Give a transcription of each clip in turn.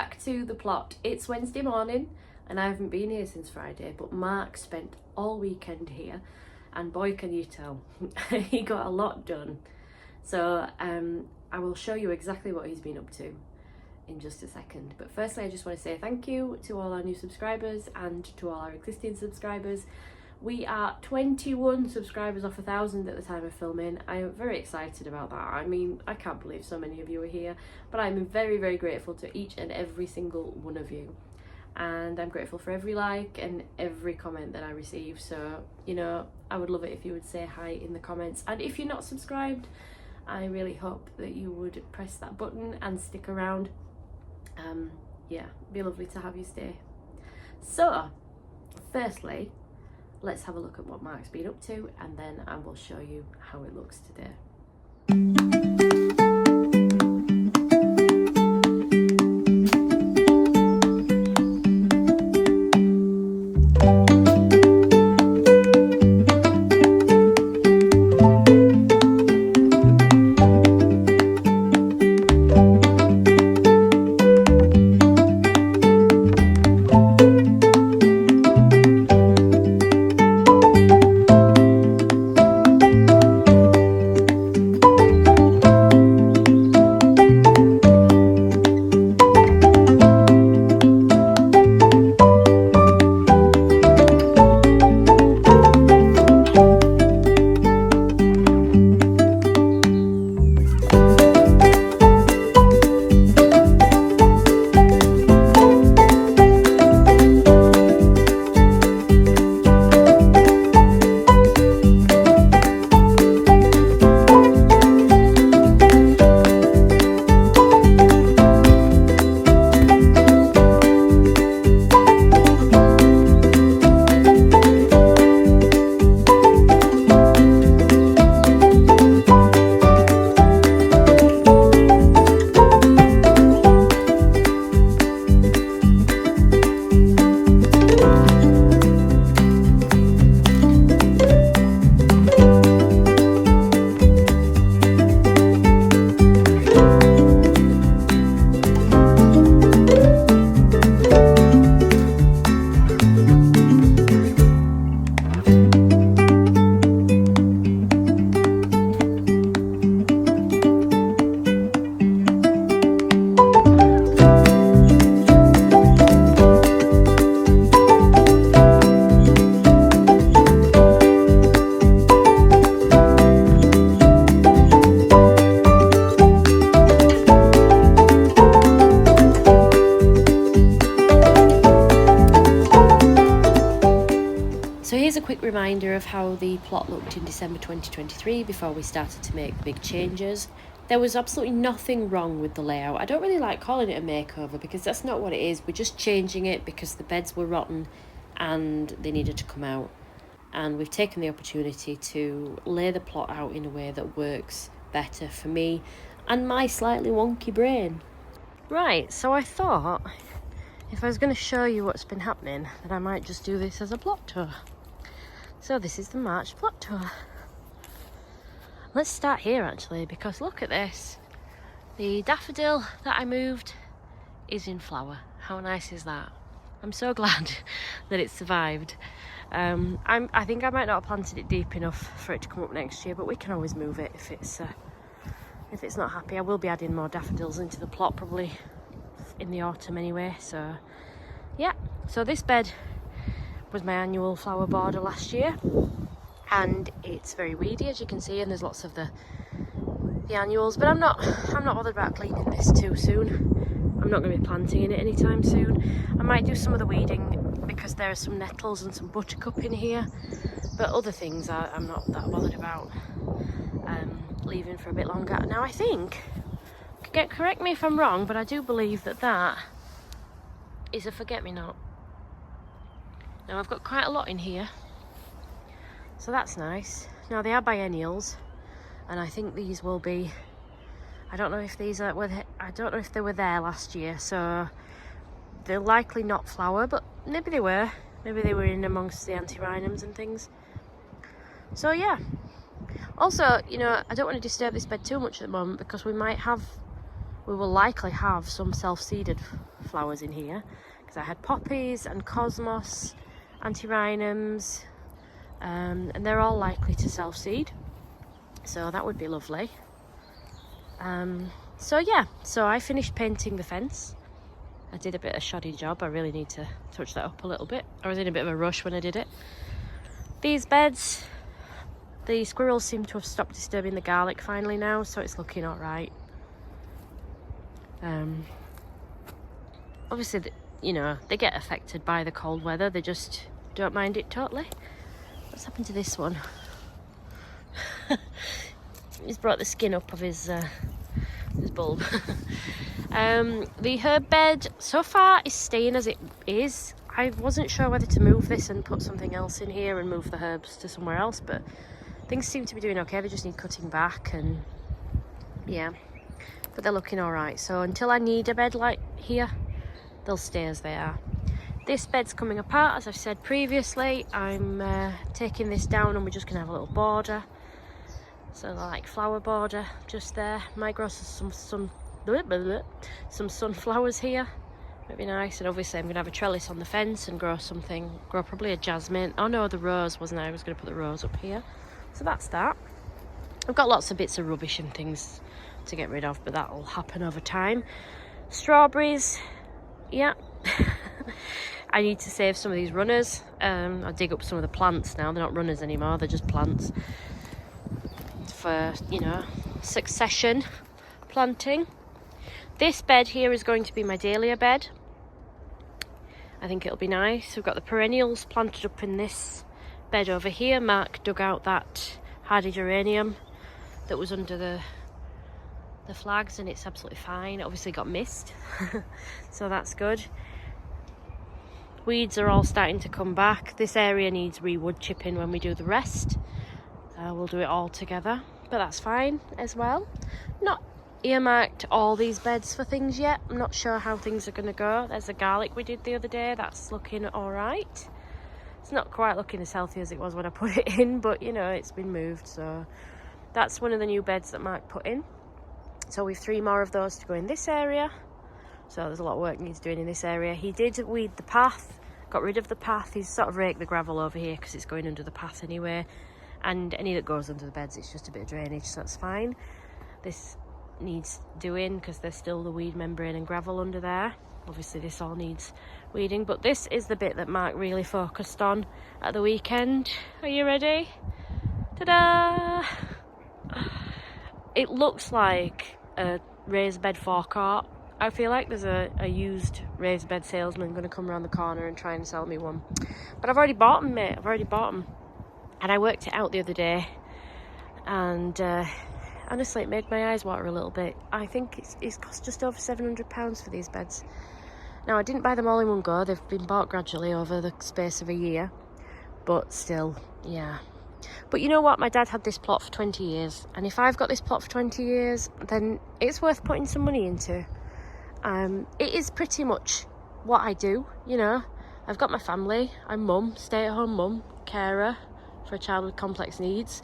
back to the plot. It's Wednesday morning and I haven't been here since Friday, but Mark spent all weekend here and boy can you tell, he got a lot done. So I will show you exactly what he's been up to in just a second. But firstly, I just want to say thank you to all our new subscribers and to all our existing subscribers. We are 21 subscribers off 1,000 at the time of filming. I am very excited about that. I mean, I can't believe so many of you are here, but I'm very, very grateful to each and every single one of you. And I'm grateful for every like and every comment that I receive. So, you know, I would love it if you would say hi in the comments. And if you're not subscribed, I really hope that you would press that button and stick around. Yeah, it'd be lovely to have you stay. So, firstly, let's have a look at what Mark's been up to and then I will show you how it looks today. So here's a quick reminder of how the plot looked in December 2023 before we started to make the big changes. There was absolutely nothing wrong with the layout. I don't really like calling it a makeover because that's not what it is. We're just changing it because the beds were rotten and they needed to come out. And we've taken the opportunity to lay the plot out in a way that works better for me and my slightly wonky brain. Right, so I thought if I was going to show you what's been happening, that I might just do this as a plot tour. So this is the March plot tour. Let's start here actually, because look at this. The daffodil that I moved is in flower. How nice is that? I'm so glad that it survived. I think I might not have planted it deep enough for it to come up next year, but we can always move it if it's not happy. I will be adding more daffodils into the plot probably in the autumn anyway. So yeah, so this bed was my annual flower border last year, and it's very weedy as you can see, and there's lots of the annuals, but I'm not bothered about cleaning this too soon. I'm not going to be planting in it anytime soon. I might do some of the weeding because there are some nettles and some buttercup in here, but other things I'm not that bothered about leaving for a bit longer. Now I think, correct me if I'm wrong, but I do believe that is a forget-me-not. Now I've got quite a lot in here, so that's nice. Now they are biennials, and I think these will be, I don't know if these are, I don't know if they were there last year, so they're likely not flower, but maybe they were. Maybe they were in amongst the antirrhinums and things. So yeah. Also, you know, I don't want to disturb this bed too much at the moment because we might have we will likely have some self-seeded flowers in here, because I had poppies and cosmos, antirrhinums, and they're all likely to self-seed, so that would be lovely. So yeah, so I finished painting the fence. I did a bit of shoddy job. I really need to touch that up a little bit. I was in a bit of a rush when I did it. These beds, the squirrels seem to have stopped disturbing the garlic finally now, so it's looking all right. Obviously, you know, they get affected by the cold weather. They just don't mind it totally. What's happened to this one? He's brought the skin up of his bulb. The herb bed so far is staying as it is. I wasn't sure whether to move this and put something else in here and move the herbs to somewhere else, but things seem to be doing okay. They just need cutting back, and yeah, but they're looking all right. So until I need a bed like here, they'll stay as they are. This bed's coming apart, as I've said previously. I'm taking this down, and we're just gonna have a little border, so like flower border just there. Might grow some sunflowers here, might be nice. And obviously I'm gonna have a trellis on the fence and grow probably a jasmine. Oh no, the rose wasn't I was gonna put the rose up here. So that's that. I've got lots of bits of rubbish and things to get rid of, but that'll happen over time. Strawberries, yeah. I need to save some of these runners. I'll dig up some of the plants now. They're not runners anymore, they're just plants for, you know, succession planting. This bed here is going to be my dahlia bed. I think it'll be nice. We've got the perennials planted up in this bed over here. Mark dug out that hardy geranium that was under the flags, and it's absolutely fine. It obviously got missed, so that's good. Weeds are all starting to come back. This area needs re-wood chipping when we do the rest. We'll do it all together, but that's fine as well. Not earmarked all these beds for things yet. I'm not sure how things are going to go. There's the garlic we did the other day. That's looking all right. It's not quite looking as healthy as it was when I put it in, but you know, it's been moved. So that's one of the new beds that Mark put in. So we've 3 more of those to go in this area. So there's a lot of work needs doing in this area. He did weed the path, got rid of the path. He's sort of raked the gravel over here because it's going under the path anyway. And any that goes under the beds, it's just a bit of drainage, so that's fine. This needs doing because there's still the weed membrane and gravel under there. Obviously this all needs weeding, but this is the bit that Mark really focused on at the weekend. Are you ready? Ta-da! It looks like a raised bed forecourt. I feel like there's a used raised bed salesman going to come around the corner and try and sell me one, but I've already bought them, mate. I've already bought them, and I worked it out the other day, and honestly, it made my eyes water a little bit. I think it's cost just over £700 for these beds. Now, I didn't buy them all in one go. They've been bought gradually over the space of a year. But still, yeah. But you know what? My dad had this plot for 20 years. And if I've got this plot for 20 years, then it's worth putting some money into. It is pretty much what I do, you know. I've got my family. I'm mum, stay-at-home mum, carer for a child with complex needs.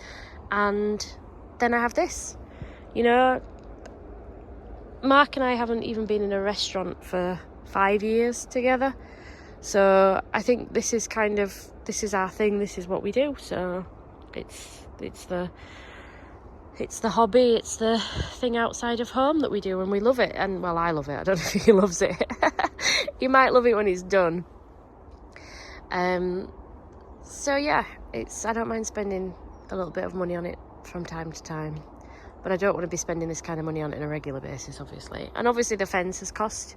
And then I have this, you know. Mark and I haven't even been in a restaurant for 5 years together, so I think this is our thing. This is what we do. So it's the hobby, it's the thing outside of home that we do, and we love it. And well, I love it. I don't know if he loves it. He might love it when it's done. So yeah, I don't mind spending a little bit of money on it from time to time, but I don't want to be spending this kind of money on it on a regular basis, obviously. And obviously the fence has cost.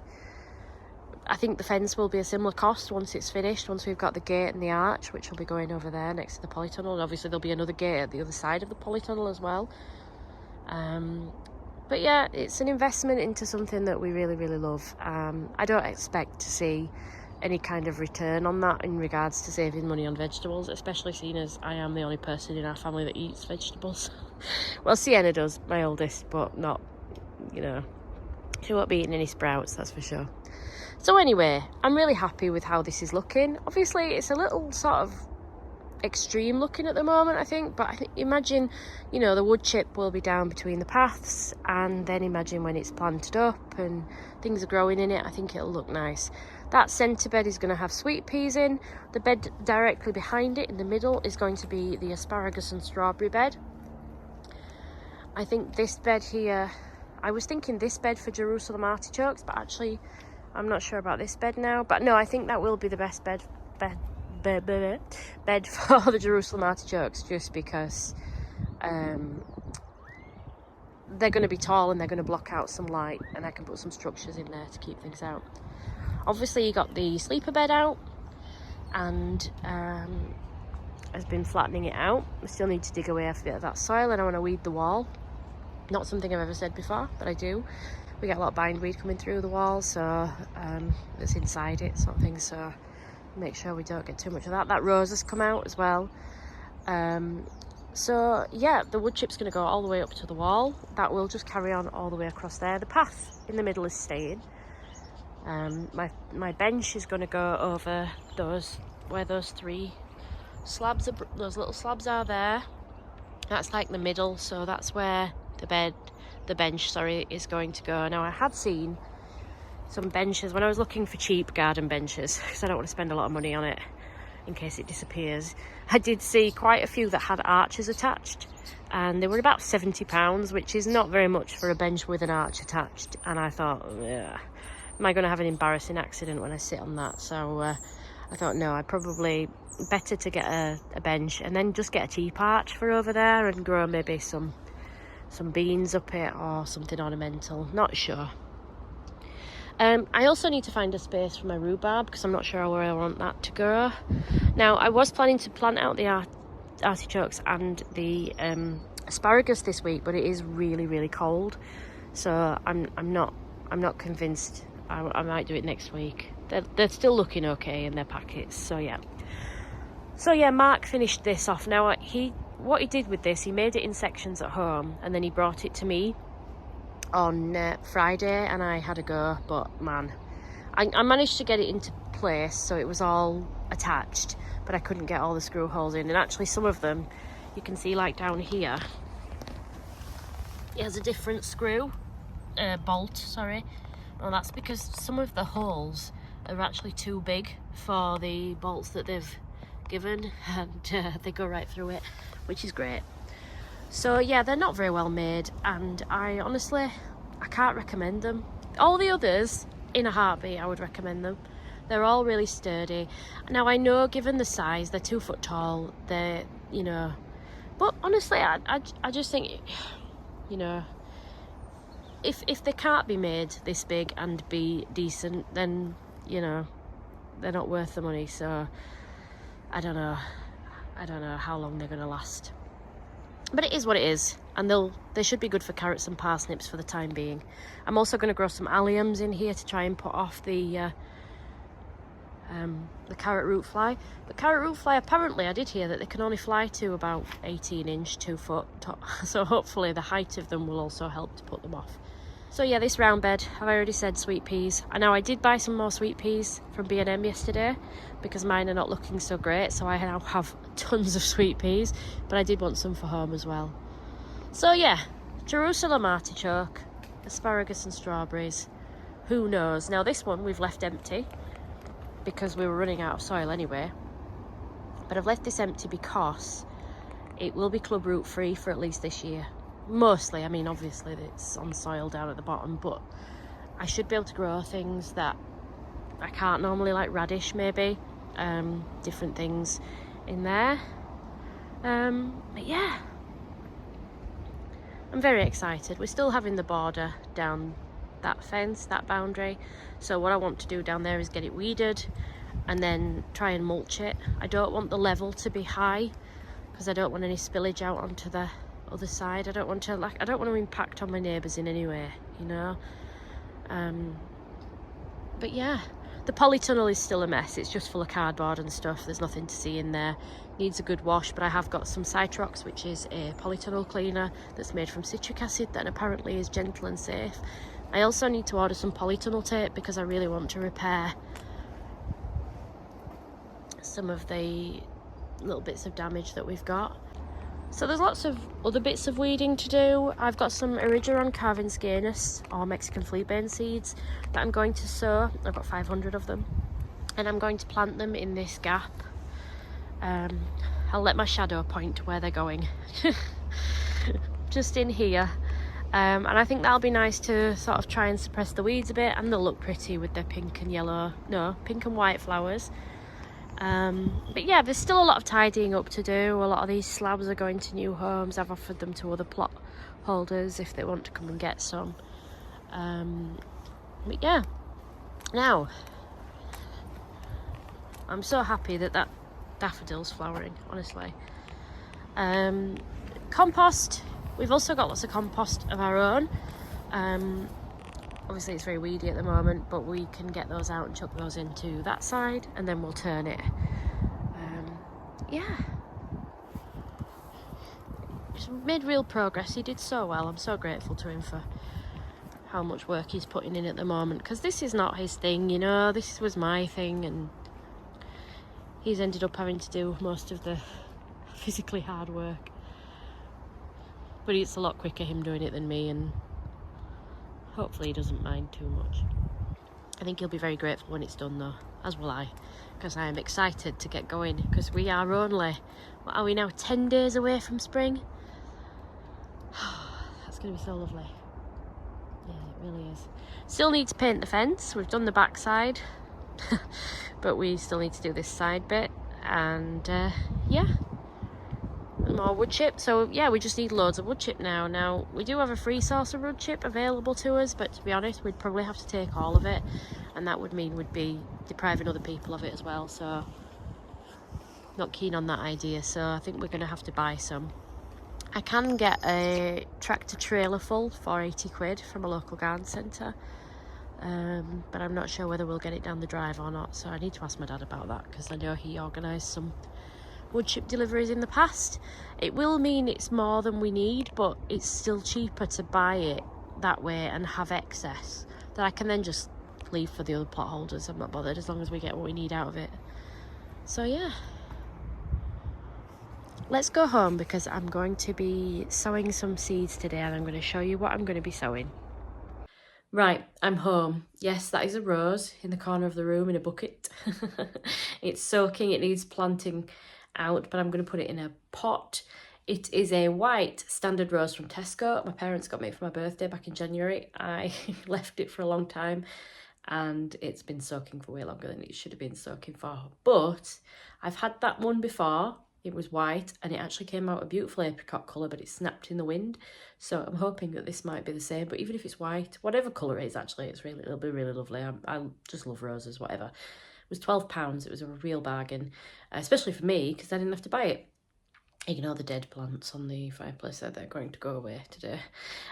I think the fence will be a similar cost once it's finished, once we've got the gate and the arch, which will be going over there next to the polytunnel. And obviously there'll be another gate at the other side of the polytunnel as well. But yeah, it's an investment into something that we really, really love. I don't expect to see any kind of return on that in regards to saving money on vegetables, especially seeing as I am the only person in our family that eats vegetables. Well, Sienna does, my oldest, but not, you know, she won't be eating any sprouts, that's for sure. So anyway, I'm really happy with how this is looking. Obviously, it's a little sort of extreme looking at the moment, I think. But I think, imagine, you know, the wood chip will be down between the paths, and then imagine when it's planted up and things are growing in it, I think it'll look nice. That centre bed is going to have sweet peas in. The bed directly behind it in the middle is going to be the asparagus and strawberry bed. I think this bed here, I was thinking this bed for Jerusalem artichokes, but actually I'm not sure about this bed now. But no, I think that will be the best bed for the Jerusalem artichokes, just because they're going to be tall and they're going to block out some light, and I can put some structures in there to keep things out. Obviously you got the sleeper bed out, and has been flattening it out. I still need to dig away a bit of that soil, and I want to weed the wall. Not something I've ever said before, but I do. We get a lot of bindweed coming through the wall, so it's inside it, sort of thing, so make sure we don't get too much of that. That rose has come out as well. So yeah, the wood chip's going to go all the way up to the wall. That will just carry on all the way across there. The path in the middle is staying. My bench is going to go over those, where those three slabs are, those little slabs are there. That's like the middle, so that's where the bench is going to go. Now, I had seen some benches when I was looking for cheap garden benches, because I don't want to spend a lot of money on it in case it disappears. I did see quite a few that had arches attached, and they were about £70, which is not very much for a bench with an arch attached. And I thought, yeah, am I going to have an embarrassing accident when I sit on that? So I thought, no, I'd probably better to get a bench and then just get a cheap arch for over there and grow maybe some beans up it or something ornamental. Not sure. I also need to find a space for my rhubarb, because I'm not sure where I want that to go. Now, I was planning to plant out the artichokes and the asparagus this week, but it is really, really cold, so I'm not convinced. I might do it next week. They're still looking okay in their packets, so yeah. Mark finished this off. Now, what he did with this, he made it in sections at home, and then he brought it to me on Friday, and I had a go, but man, I managed to get it into place, so it was all attached, but I couldn't get all the screw holes in. And actually some of them, you can see, like down here, it has a different screw bolt, sorry. Well, that's because some of the holes are actually too big for the bolts that they've given, and they go right through it, which is great. So yeah, they're not very well made, and I can't recommend them. All the others, in a heartbeat, I would recommend them. They're all really sturdy. Now, I know, given the size, they're 2 foot tall, they're, you know, but honestly, I just think, you know, if they can't be made this big and be decent, then, you know, they're not worth the money. So I don't know how long they're going to last. But it is what it is, and they should be good for carrots and parsnips for the time being. I'm also going to grow some alliums in here to try and put off the carrot root fly. But carrot root fly, apparently, I did hear that they can only fly to about 18 inch, 2 foot top. So hopefully the height of them will also help to put them off. So yeah, this round bed, I've already said sweet peas. I know I did buy some more sweet peas from B&M yesterday, because mine are not looking so great, so I now have tons of sweet peas, but I did want some for home as well. So yeah, Jerusalem artichoke, asparagus and strawberries, who knows. Now this one we've left empty because we were running out of soil anyway, but I've left this empty because it will be club root free for at least this year. Mostly, I mean, obviously it's on soil down at the bottom, but I should be able to grow things that I can't normally, like radish maybe, different things in there. But yeah, I'm very excited. We're still having the border down that fence, that boundary, so what I want to do down there is get it weeded and then try and mulch it. I don't want the level to be high because I don't want any spillage out onto the other side. I don't want to impact on my neighbours in any way, you know. But yeah, the polytunnel is still a mess. It's just full of cardboard and stuff. There's nothing to see in there. Needs a good wash, but I have got some Citrox, which is a polytunnel cleaner that's made from citric acid that apparently is gentle and safe. I also need to order some polytunnel tape because I really want to repair some of the little bits of damage that we've got. So there's lots of other bits of weeding to do. I've got some Erigeron carving scanus or Mexican fleabane seeds that I'm going to sow. I've got 500 of them, and I'm going to plant them in this gap. I'll let my shadow point to where they're going. Just in here. And I think that'll be nice to sort of try and suppress the weeds a bit, and they'll look pretty with their pink and white flowers. But yeah, there's still a lot of tidying up to do. A lot of these slabs are going to new homes. I've offered them to other plot holders if they want to come and get some. But yeah, now I'm so happy that daffodil's flowering, honestly. Compost, we've also got lots of compost of our own. Obviously it's very weedy at the moment, but we can get those out and chuck those into that side, and then we'll turn it. Yeah, he's made real progress. He did so well. I'm so grateful to him for how much work he's putting in at the moment, because this is not his thing, you know. This was my thing, and he's ended up having to do most of the physically hard work. But it's a lot quicker him doing it than me, and hopefully he doesn't mind too much. I think he'll be very grateful when it's done though, as will I, because I am excited to get going, because we are only, what are we now, 10 days away from spring? That's going to be so lovely. Yeah, it really is. Still need to paint the fence. We've done the back side, but we still need to do this side bit, and yeah, more wood chip. So yeah, we just need loads of wood chip now. Now we do have a free source of wood chip available to us, but to be honest, we'd probably have to take all of it, and that would mean we'd be depriving other people of it as well, so not keen on that idea. So I think we're going to have to buy some. I can get a tractor trailer full for 80 quid from a local garden centre, but I'm not sure whether we'll get it down the drive or not, so I need to ask my dad about that, because I know he organised some wood chip deliveries in the past. It will mean it's more than we need, but it's still cheaper to buy it that way and have excess that I can then just leave for the other plot holders. I'm not bothered as long as we get what we need out of it. So yeah, let's go home, because I'm going to be sowing some seeds today, and I'm going to show you what I'm going to be sowing. Right, I'm home. Yes, that is a rose in the corner of the room in a bucket. It's soaking, it needs planting out, but I'm going to put it in a pot. It is a white standard rose from Tesco. My parents got me it for my birthday back in January. I left it for a long time, and it's been soaking for way longer than it should have been soaking for. But I've had that one before. It was white, and it actually came out a beautiful apricot colour, but it snapped in the wind. So I'm hoping that this might be the same. But even if it's white, whatever colour it is, actually, it'll be really lovely. I just love roses, whatever. It was £12. It was a real bargain, especially for me, because I didn't have to buy it. Ignore the dead plants on the fireplace, they're going to go away today.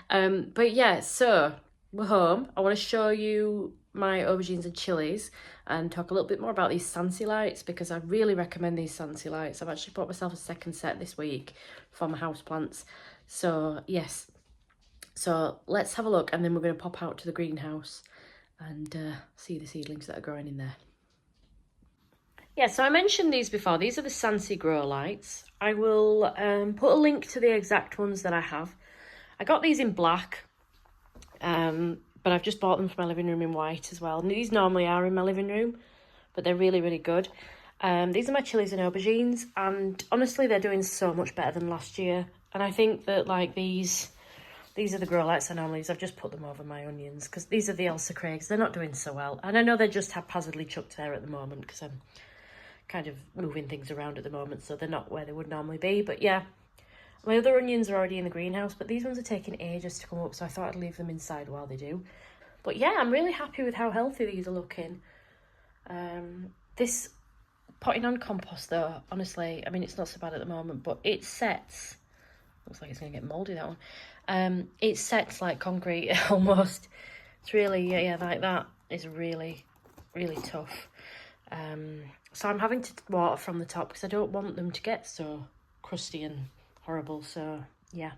But yeah, so we're home. I want to show you my aubergines and chilies and talk a little bit more about these Sansi lights, because I really recommend these Sansi lights. I've actually bought myself a second set this week for my houseplants. So yes, so let's have a look, and then we're going to pop out to the greenhouse and see the seedlings that are growing in there. Yeah, so I mentioned these before. These are the Sansi grow lights. I will put a link to the exact ones that I have. I got these in black, but I've just bought them for my living room in white as well. And these normally are in my living room, but they're really, really good. These are my chilies and aubergines, and honestly, they're doing so much better than last year. And I think that, like, these are the grow lights I normally use. I've just put them over my onions, because these are the Elsa Craigs. They're not doing so well. And I know they're just haphazardly chucked there at the moment, because I'm kind of moving things around at the moment, so they're not where they would normally be. But yeah, my other onions are already in the greenhouse, but these ones are taking ages to come up, so I thought I'd leave them inside while they do. But yeah, I'm really happy with how healthy these are looking. This potting on compost though, honestly, I mean, it's not so bad at the moment, but it sets, looks like it's going to get mouldy, that one. It sets like concrete almost. It's really, yeah, like that is really, really tough. So I'm having to water from the top, because I don't want them to get so crusty and horrible. So yeah,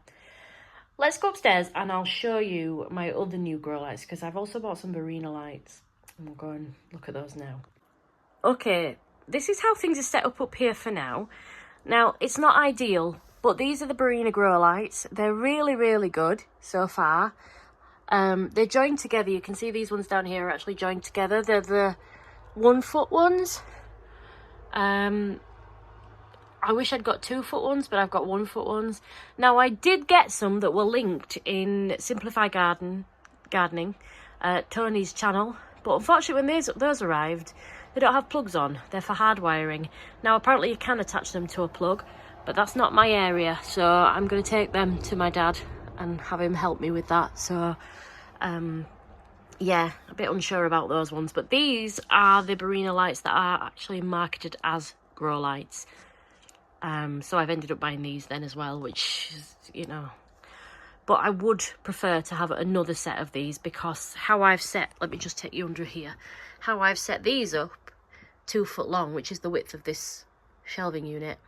let's go upstairs and I'll show you my other new grow lights, because I've also bought some Verena lights, and we'll go and look at those now. Okay, this is how things are set up here for now. Now, it's not ideal, but these are the Barina grow lights. They're really, really good so far. They're joined together. You can see these ones down here are actually joined together. They're the 1 foot ones. I wish I'd got 2 foot ones, but I've got 1 foot ones. Now, I did get some that were linked in Simplify Gardening, Tony's channel. But unfortunately, when those arrived, they don't have plugs on. They're for hard wiring. Now, apparently you can attach them to a plug, but that's not my area. So I'm going to take them to my dad and have him help me with that. So, yeah, a bit unsure about those ones. But these are the Barina lights that are actually marketed as grow lights. So I've ended up buying these then as well, which is, you know. But I would prefer to have another set of these because how I've set, let me just take you under here, how I've set these up, 2 foot long, which is the width of this shelving unit,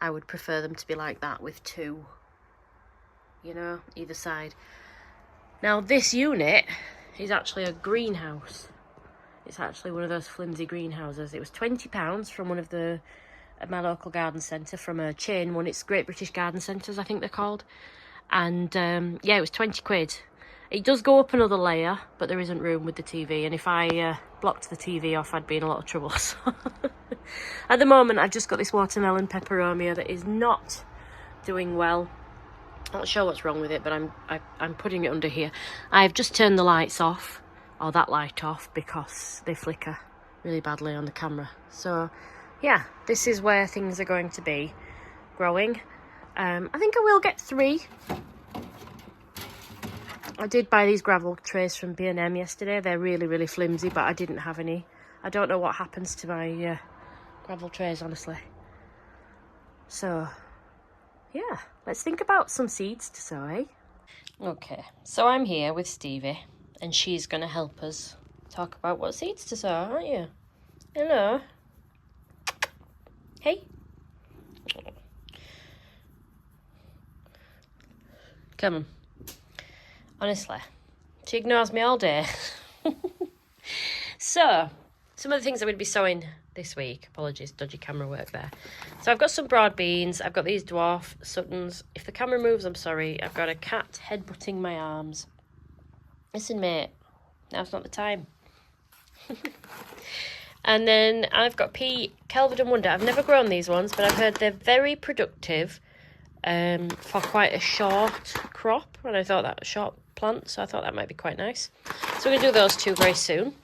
I would prefer them to be like that with 2, you know, either side. Now this unit is actually a greenhouse. It's actually one of those flimsy greenhouses. It was £20 from one of the at my local garden centre, from a chain one. It's Great British Garden Centres, I think they're called. And yeah, it was 20 quid. It does go up another layer, but there isn't room with the TV. And if I blocked the TV off, I'd be in a lot of trouble. So at the moment, I've just got this watermelon peperomia that is not doing well. I'm not sure what's wrong with it, but I'm putting it under here. I've just turned the lights off, or that light off, because they flicker really badly on the camera. So yeah, this is where things are going to be growing. I think I will get 3. I did buy these gravel trays from B&M yesterday. They're really, really flimsy, but I didn't have any. I don't know what happens to my gravel trays, honestly. So, yeah, let's think about some seeds to sow, eh? Okay, so I'm here with Stevie, and she's going to help us talk about what seeds to sow, aren't you? Hello. Hey. Come on. Honestly, she ignores me all day. So, some of the things I'm going to be sowing this week. Apologies, dodgy camera work there. So I've got some broad beans. I've got these dwarf Suttons. If the camera moves, I'm sorry. I've got a cat headbutting my arms. Listen, mate. Now's not the time. And then I've got pea, Kelvin and Wonder. I've never grown these ones, but I've heard they're very productive for quite a short crop. And I thought that a short plant, so I thought that might be quite nice. So we're going to do those 2 very soon.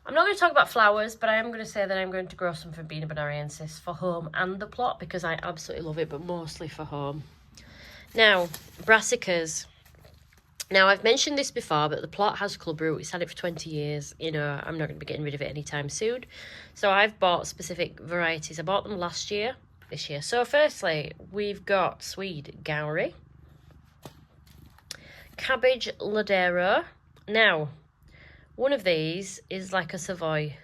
I'm not going to talk about flowers, but I am going to say that I'm going to grow some Verbena bonariensis for home and the plot, because I absolutely love it, but mostly for home. Now, brassicas. Now, I've mentioned this before, but the plot has clubroot. It's had it for 20 years. You know, I'm not going to be getting rid of it anytime soon. So I've bought specific varieties. I bought them last year, this year. So firstly, we've got Swede Gowrie, Cabbage Ladero. Now, one of these is like a Savoy.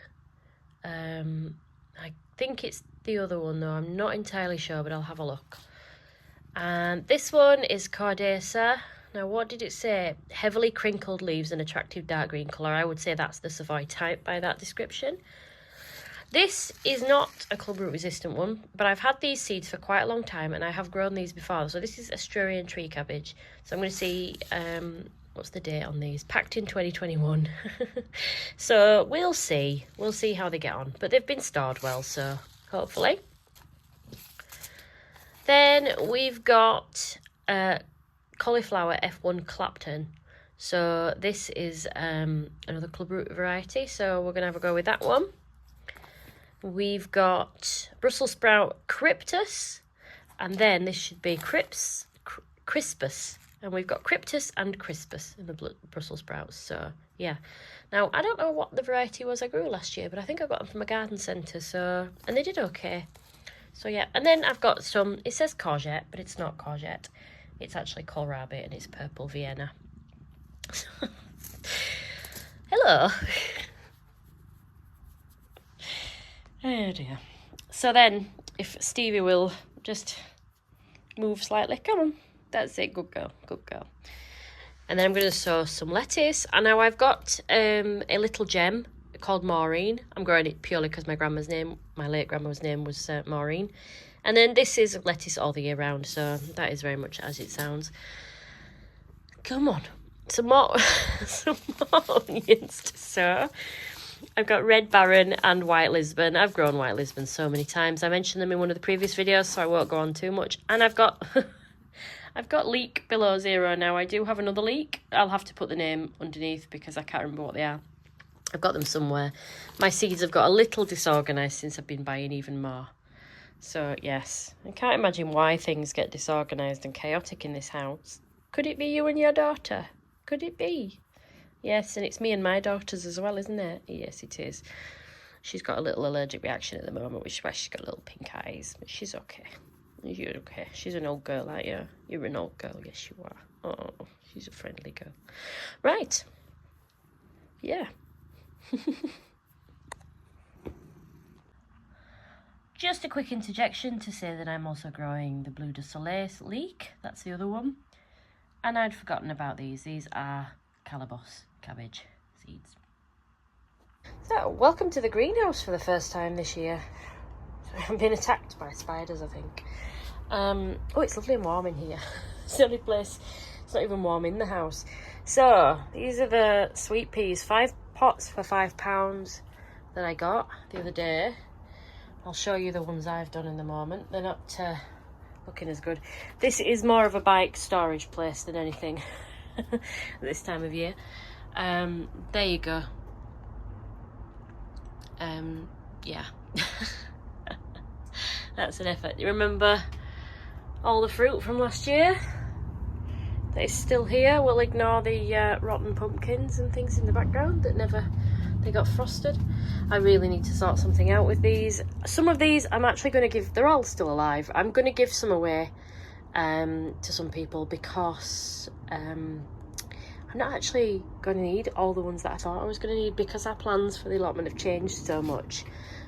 I think it's the other one, though. I'm not entirely sure, but I'll have a look. And this one is Cordesa. Now, what did it say? Heavily crinkled leaves and attractive dark green colour. I would say that's the Savoy type by that description. This is not a clubroot resistant one, but I've had these seeds for quite a long time and I have grown these before. So this is Australian tree cabbage. So I'm going to see, what's the date on these? Packed in 2021. So we'll see. We'll see how they get on. But they've been stored well, so hopefully. Then we've got cauliflower F1 Clapton. So this is another clubroot variety. So we're going to have a go with that one. We've got Brussels sprout Cryptus, and then this should be Crispus, and we've got Cryptus and Crispus in the Brussels sprouts. So yeah, now I don't know what the variety was I grew last year, but I think I got them from a garden centre. So, and they did okay. So yeah, and then I've got some. It says courgette, but it's not courgette. It's actually kohlrabi, and it's purple Vienna. Hello. Oh dear. So then, if Stevie will just move slightly, come on, that's it, good girl, good girl. And then I'm going to sow some lettuce. And now I've got a little gem called Maureen. I'm growing it purely because my late grandma's name was Maureen. And then this is lettuce all the year round, so that is very much as it sounds. Come on, some more, some more onions to sow. I've got Red Baron and White Lisbon. I've grown White Lisbon so many times. I mentioned them in one of the previous videos, so I won't go on too much. And I've got I've got leek below zero now. I do have another leek. I'll have to put the name underneath because I can't remember what they are. I've got them somewhere. My seeds have got a little disorganised since I've been buying even more. So, yes, I can't imagine why things get disorganised and chaotic in this house. Could it be you and your daughter? Could it be? Yes, and it's me and my daughters as well, isn't it? Yes, it is. She's got a little allergic reaction at the moment, which is why she's got little pink eyes. But she's okay. You're okay. She's an old girl, aren't you? You're an old girl, yes you are. Oh, she's a friendly girl. Right. Yeah. Just a quick interjection to say that I'm also growing the Bleu de Soleil leek. That's the other one. And I'd forgotten about these. These are calabash cabbage seeds. So, welcome to the greenhouse for the first time this year. I've been attacked by spiders, I think. Oh, it's lovely and warm in here. It's the only place, it's not even warm in the house. So, these are the sweet peas. 5 pots for £5 that I got the other day. I'll show you the ones I've done in the moment. They're not looking as good. This is more of a bike storage place than anything at this time of year. There you go. Yeah. That's an effort. You remember all the fruit from last year that is still here? We'll ignore the rotten pumpkins and things in the background that they got frosted. I really need to sort something out with these. Some of these I'm actually going to give, they're all still alive. I'm going to give some away to some people because I'm not actually going to need all the ones that I thought I was going to need because our plans for the allotment have changed so much.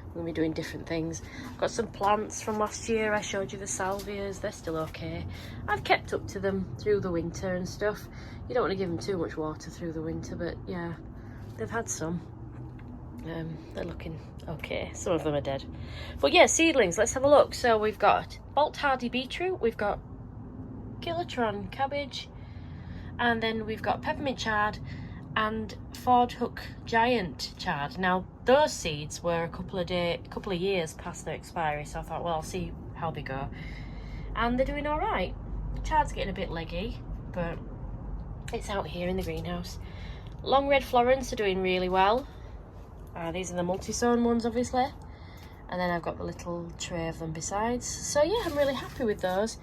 We're going to be doing different things. I've got some plants from last year. I showed you the salvias. They're still okay. I've kept up to them through the winter and stuff. You don't want to give them too much water through the winter, but yeah, they've had some. They're looking okay. Some of them are dead. But yeah, seedlings, let's have a look. So we've got Bolt Hardy beetroot, we've got Kilotron cabbage, and then we've got peppermint chard and Ford Hook giant chard. Now those seeds were a couple of years past their expiry, so I thought, well, I'll see how they go. And they're doing all right. Chard's getting a bit leggy, but it's out here in the greenhouse. Long red Florence are doing really well. These are the multi-sown ones, obviously. And then I've got the little tray of them besides. So yeah, I'm really happy with those.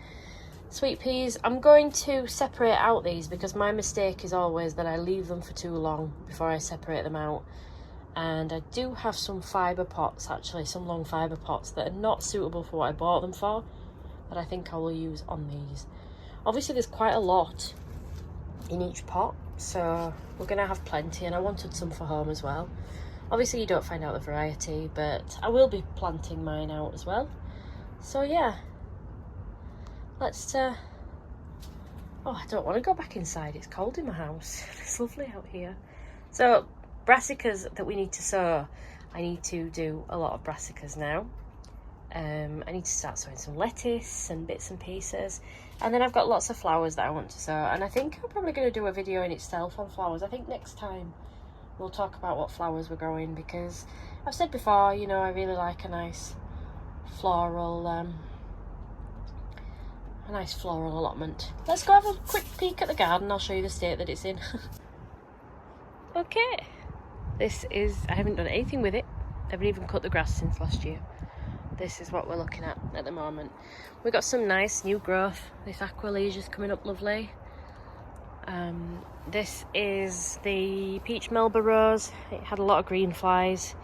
Sweet peas, I'm going to separate out these because my mistake is always that I leave them for too long before I separate them out. And I do have some fibre pots, actually, some long fibre pots that are not suitable for what I bought them for, that I think I will use on these. Obviously there's quite a lot in each pot, so we're going to have plenty, and I wanted some for home as well. Obviously you don't find out the variety, but I will be planting mine out as well. So yeah, let's oh, I don't want to go back inside, it's cold in my house. It's lovely out here. So brassicas that we need to sow, I need to do a lot of brassicas now. I need to start sowing some lettuce and bits and pieces, and then I've got lots of flowers that I want to sow, and I think I'm probably going to do a video in itself on flowers. I think next time we'll talk about what flowers we're growing, because I've said before, you know, I really like a nice floral allotment. Let's go have a quick peek at the garden. I'll show you the state that it's in. Okay, this is, I haven't done anything with it. I haven't even cut the grass since last year. This is what we're looking at the moment. We've got some nice new growth. This aqualesia's coming up lovely. This is the peach Melba rose. It had a lot of green flies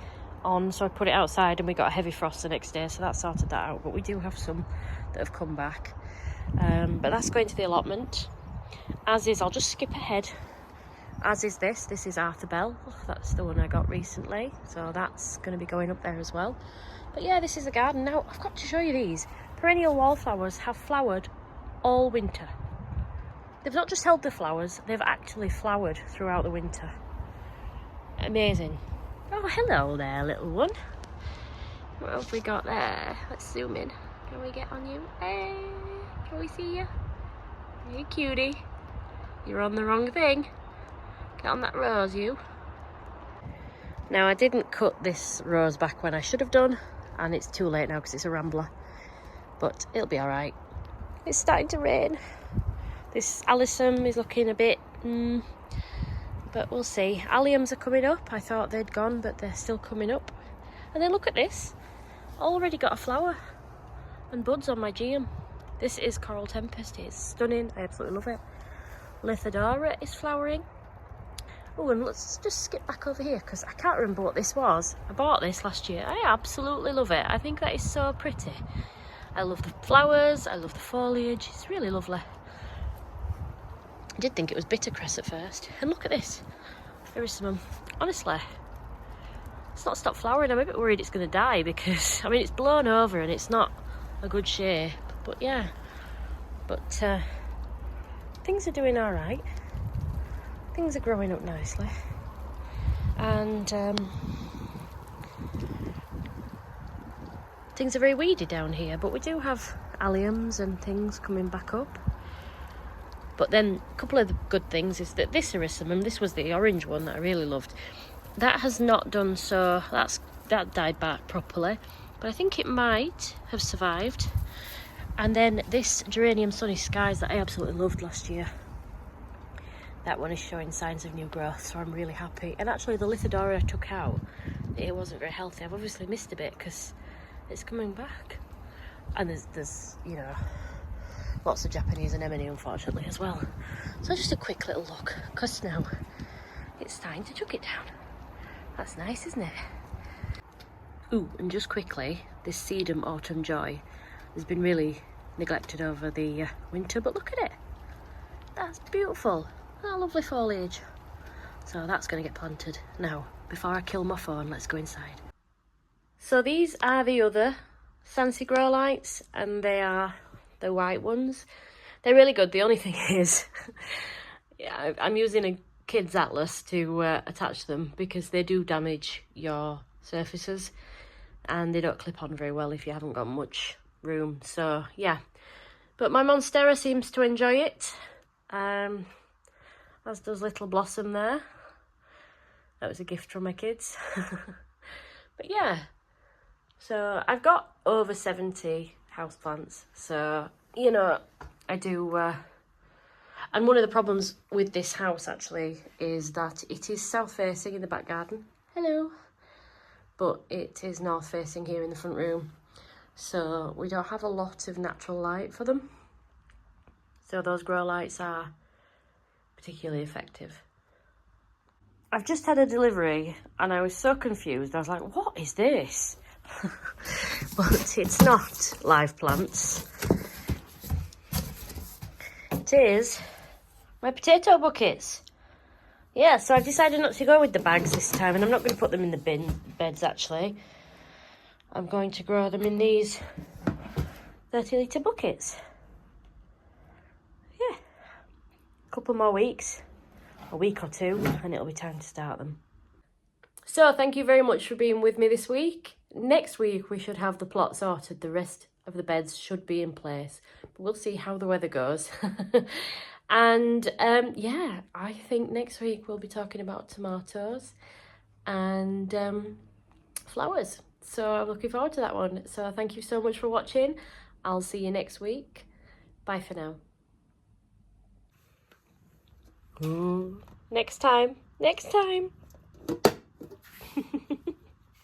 on, so I put it outside and we got a heavy frost the next day, so that sorted that out. But we do have some that have come back. But that's going to the allotment. As is, I'll just skip ahead. As is this is Arthur Bell. That's the one I got recently, so that's going to be going up there as well. But yeah, this is the garden. Now, I've got to show you these. Perennial wallflowers have flowered all winter. They've not just held the flowers, they've actually flowered throughout the winter. Amazing. Oh, hello there, little one. What have we got there? Let's zoom in. Can we get on you? Hey, can we see you? Hey, cutie. You're on the wrong thing. Get on that rose, you. Now, I didn't cut this rose back when I should have done, and it's too late now because it's a rambler. But it'll be alright. It's starting to rain. This alyssum is looking a bit... but we'll see. Alliums are coming up. I thought they'd gone, but they're still coming up. And then look at this. Already got a flower and buds on my geum. This is Coral Tempest. It's stunning. I absolutely love it. Lithadora is flowering. Oh, and let's just skip back over here because I can't remember what this was. I bought this last year. I absolutely love it. I think that is so pretty. I love the flowers. I love the foliage. It's really lovely. I did think it was bittercress at first. And look at this. Erysimum. Honestly, it's not stopped flowering. I'm a bit worried it's going to die because, I mean, it's blown over and it's not a good shape. But yeah. But things are doing all right. Things are growing up nicely. And things are very weedy down here. But we do have alliums and things coming back up. But then a couple of the good things is that this erysimum, this was the orange one that I really loved, that has not done so, that died back properly, but I think it might have survived. And then this geranium sunny skies that I absolutely loved last year, that one is showing signs of new growth, so I'm really happy. And actually the Lithadora I took out, it wasn't very healthy. I've obviously missed a bit because it's coming back. And there's you know, lots of Japanese anemone, unfortunately, as well. So just a quick little look, because now it's time to chuck it down. That's nice, isn't it? Ooh, and just quickly, this Sedum Autumn Joy has been really neglected over the winter, but look at it. That's beautiful. Oh, lovely foliage. So that's going to get planted. Now, before I kill my phone, let's go inside. So these are the other Sansi grow lights, and they are the white ones. They're really good. The only thing is, yeah, I'm using a kid's atlas to attach them because they do damage your surfaces and they don't clip on very well if you haven't got much room. So yeah, but my Monstera seems to enjoy it, as does Little Blossom there. That was a gift from my kids. But yeah, so I've got over 70 houseplants, so you know, I do and one of the problems with this house actually is that it is south facing in the back garden. Hello. But it is north facing here in the front room, so we don't have a lot of natural light for them, so those grow lights are particularly effective. I've just had a delivery and I was so confused. I was like, what is this? But it's not live plants. It is my potato buckets. Yeah, so I've decided not to go with the bags this time, and I'm not going to put them in the beds actually. I'm going to grow them in these 30-litre buckets. Yeah, a couple more weeks, a week or two, and it'll be time to start them. So thank you very much for being with me this week. Next week we should have the plot sorted. The rest of the beds should be in place, but we'll see how the weather goes. And yeah, I think next week we'll be talking about tomatoes and flowers. So I'm looking forward to that one. So thank you so much for watching. I'll see you next week. Bye for now. Next time.